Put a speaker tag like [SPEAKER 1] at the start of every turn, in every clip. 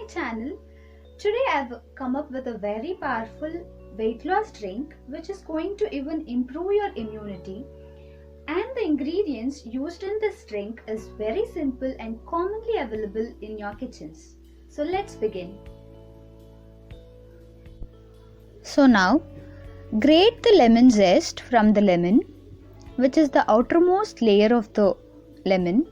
[SPEAKER 1] my channel. Today I've come up with a very powerful weight loss drink which is going to even improve your immunity, and the ingredients used in this drink is very simple and commonly available in your kitchens. So let's begin. So now grate the lemon zest from the lemon, which is the outermost layer of the lemon.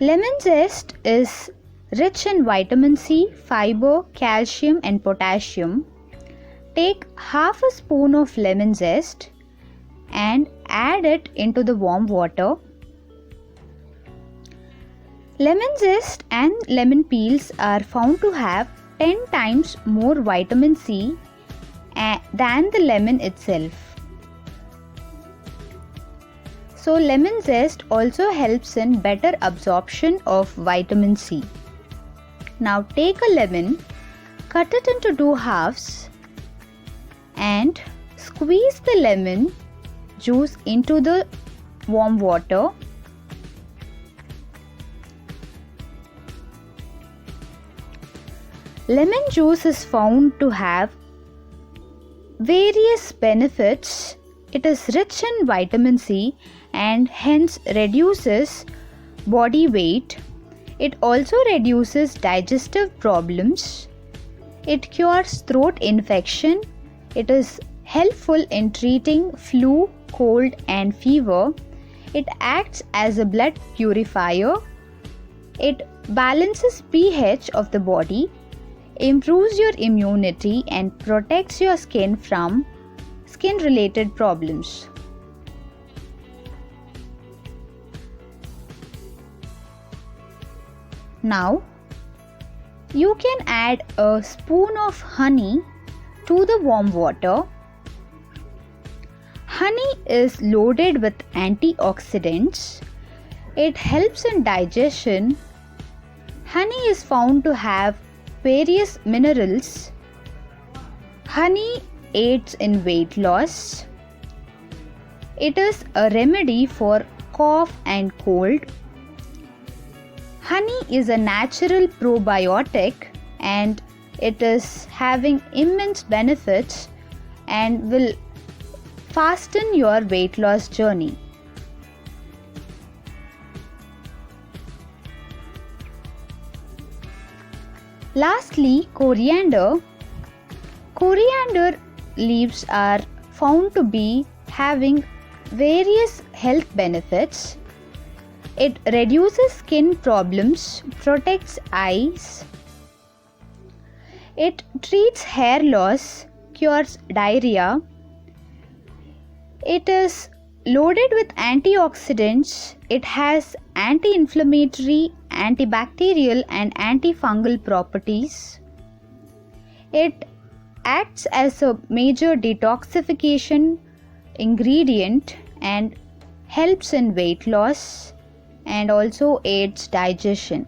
[SPEAKER 1] Lemon zest is rich in vitamin C, fiber, calcium and potassium. Take half a spoon of lemon zest and add it into the warm water. Lemon zest and lemon peels are found to have 10 times more vitamin C than the lemon itself. So lemon zest also helps in better absorption of vitamin C. Now take a lemon, cut it into two halves and squeeze the lemon juice into the warm water. Lemon juice is found to have various benefits. It is rich in vitamin C and hence reduces body weight. It also reduces digestive problems. It cures throat infection. It is helpful in treating flu, cold and fever. It acts as a blood purifier. It balances pH of the body, improves your immunity and protects your skin from skin related problems. Now you can add a spoon of honey to the warm water. Honey is loaded with antioxidants. It helps in digestion. Honey is found to have various minerals. Honey aids in weight loss. It is a remedy for cough and cold. Honey is a natural probiotic and it is having immense benefits and will fasten your weight loss journey. Lastly, coriander. Coriander leaves are found to be having various health benefits. It reduces skin problems, protects eyes. It treats hair loss, cures diarrhea. It is loaded with antioxidants. It has anti-inflammatory, antibacterial and antifungal properties. It acts as a major detoxification ingredient and helps in weight loss and also aids digestion.